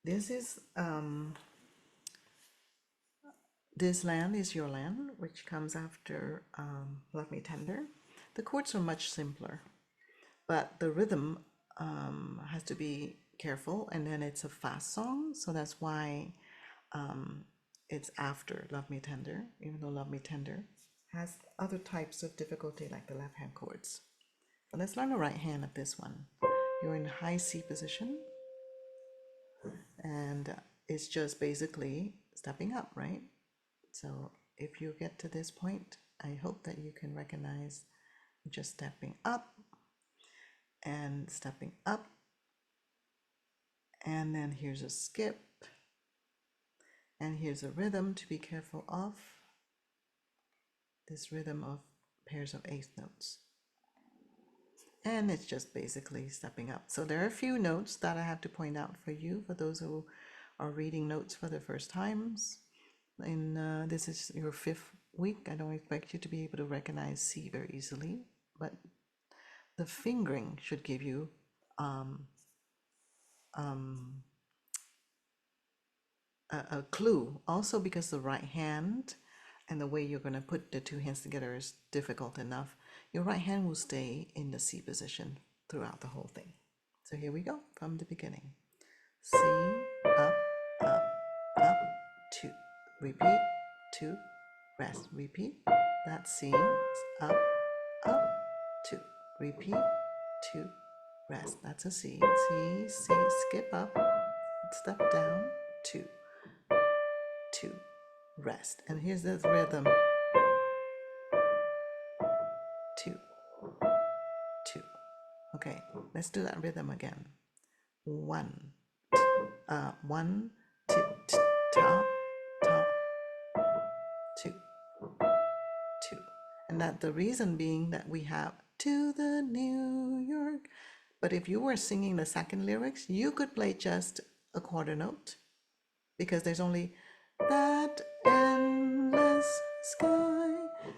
This is This Land Is Your Land, which comes after Love Me Tender. The chords are much simpler, but the rhythm has to be careful, and then it's a fast song, so that's why it's after Love Me Tender, even though Love Me Tender has other types of difficulty like the left hand chords. But let's learn the right hand of this one. You're in high C position, and it's just basically stepping up, right? So if you get to this point, I hope that you can recognize just stepping up and stepping up. And then here's a skip. And here's a rhythm to be careful of. This rhythm of pairs of eighth notes. And it's just basically stepping up. So there are a few notes that I have to point out for you, for those who are reading notes for the first times. And this is your 5th week. I don't expect you to be able to recognize C very easily, but the fingering should give you a clue. Also, because the right hand and the way you're going to put the two hands together is difficult enough, your right hand will stay in the C position throughout the whole thing. So here we go from the beginning. C, up, up, up, 2. Repeat, 2, rest. Repeat, that's C, up, up, 2. Repeat, 2, rest. That's a C. C, C, skip up, step down, 2, 2, rest. And here's the rhythm, 2, 2. Okay, let's do that rhythm again. 1, 1, 2, ta, ta, 2, 2. And that the reason being that we have to the New York. But if you were singing the second lyrics, you could play just a quarter note because there's only that endless sky.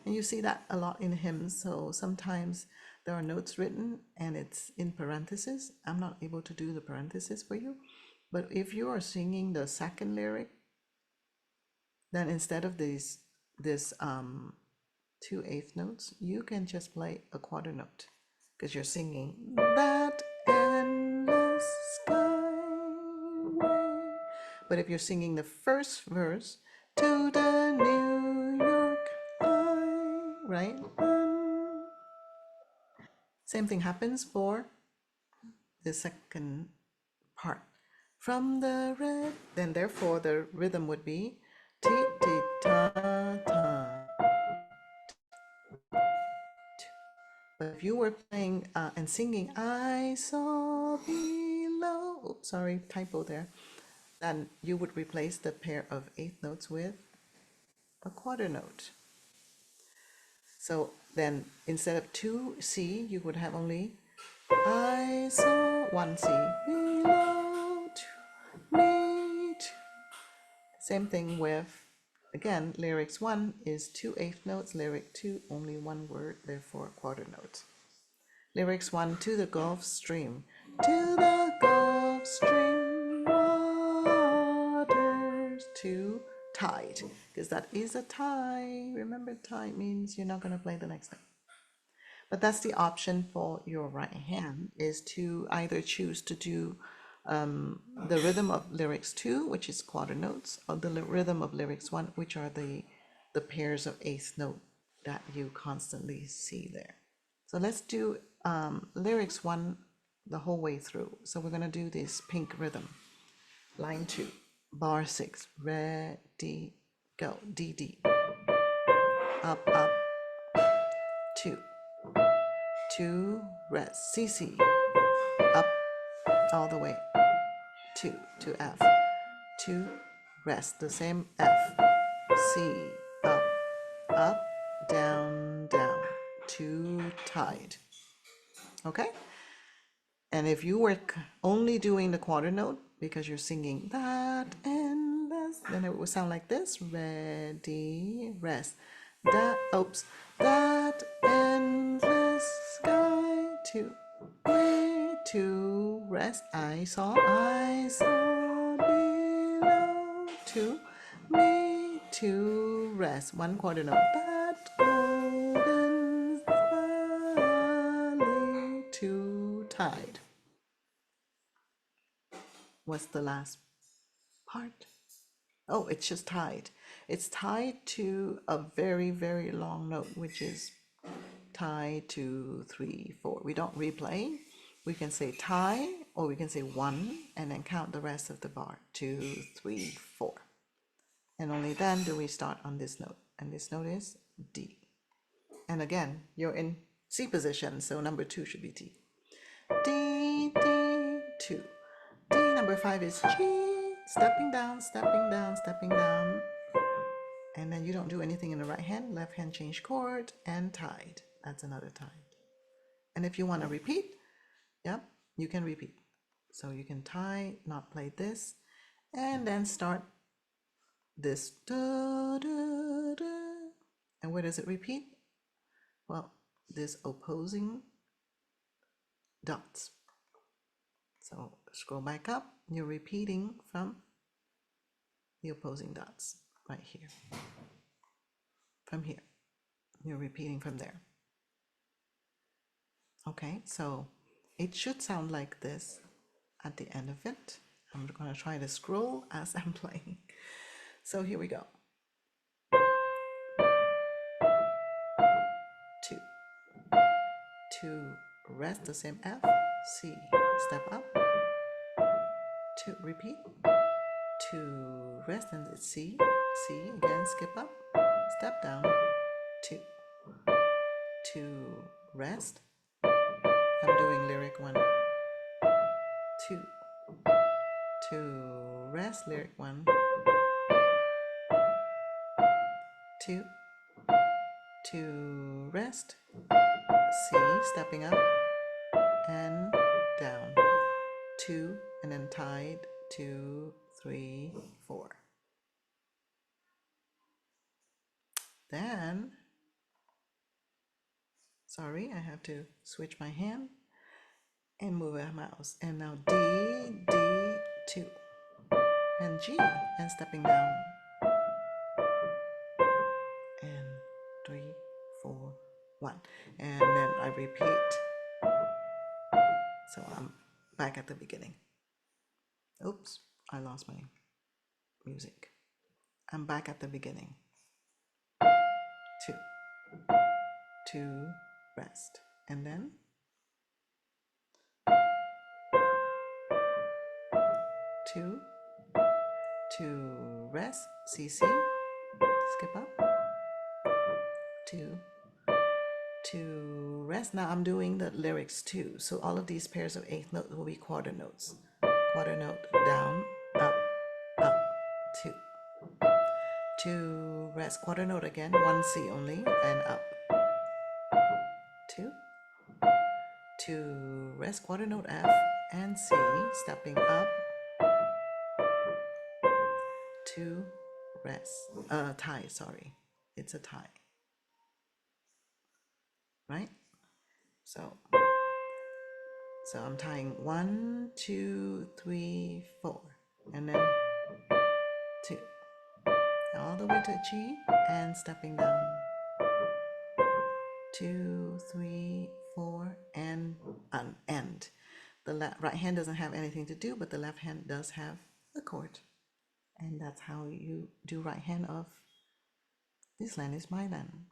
And you see that a lot in hymns. So sometimes there are notes written and it's in parentheses. I'm not able to do the parentheses for you. But if you are singing the second lyric, then instead of this 2 eighth notes, you can just play a quarter note because you're singing that endless skyway. But if you're singing the first verse, to the New York eye, right? Same thing happens for the second part. From the red, then therefore the rhythm would be ti ti ta ta. But if you were playing and singing, I saw below, oops, sorry, typo there, then you would replace the pair of eighth notes with a quarter note. So then instead of 2C, you would have only I saw 1C below to me. Same thing with, again, lyrics 1 is 2 eighth notes, lyric 2 only one word, therefore quarter notes. Lyrics 1, to the Gulf Stream. To the Gulf Stream waters. 2, tide, because that is a tie. Remember, tie means you're not going to play the next note. But that's the option for your right hand, is to either choose to do the rhythm of lyrics 2, which is quarter notes, or the rhythm of lyrics 1, which are the pairs of eighth note that you constantly see there. So let's do lyrics 1 the whole way through. So we're going to do this pink rhythm. Line 2, bar 6, ready, go, D, D. Up, up, 2, 2, rest, C, C. Up, all the way, 2 to F. 2, rest, the same F. C, up, up, down, down. 2, tide. Okay? And if you were only doing the quarter note because you're singing that endless, then it would sound like this. Ready, rest. That, oops, that endless sky to way to rest. I saw below. two, me, two, rest, one quarter note, that golden valley, two, tied. What's the last part? Oh, it's just tied. It's tied to a very, very long note, which is tie, 2, 3, 4. We don't replay. We can say tie, or we can say 1, and then count the rest of the bar, 2, 3, 4. And only then do we start on this note. And this note is D. And again, you're in C position, so number 2 should be D. D, D, 2. D, number 5 is G, stepping down, stepping down, stepping down. And then you don't do anything in the right hand, left hand change chord, and tied. That's another tied. And if you want to repeat, yep, you can repeat. So you can tie, not play this, and then start this. Da, da, da. And where does it repeat? Well, this opposing dots. So scroll back up, you're repeating from the opposing dots right here. From here, you're repeating from there. Okay, so it should sound like this at the end of it. I'm going to try to scroll as I'm playing. So here we go. 2, 2, rest, the same F, C, step up, 2, repeat, 2, rest, and it's C, C, again, skip up, step down, 2, 2, rest. I'm doing lyric 1, 2, 2, rest, lyric 1, 2, 2, rest, C, stepping up and down, 2, and then tied, 2, 3, 4. Then, sorry, I have to switch my hand and move a mouse. And now D, D, 2, and G, and stepping down. And 3, 4, 1. And then I repeat. So I'm back at the beginning. Oops, I lost my music. I'm back at the beginning. 2, 2, rest. And then 2, 2, rest, CC, skip up, 2, 2, rest. Now I'm doing the lyrics too. So all of these pairs of eighth notes will be quarter notes. Quarter note, down, up, 2. 2, rest, quarter note again, 1 C only, and up. 2, 2, rest, quarter note F and C, stepping up. 2, rest, tie, sorry, it's a tie, right? So I'm tying 1, 2, 3, 4, and then 2, all the way to G and stepping down. 2, 3, 4, and an end. The right hand doesn't have anything to do, but the left hand does have a chord. And that's how you do right hand of This Land Is My Land.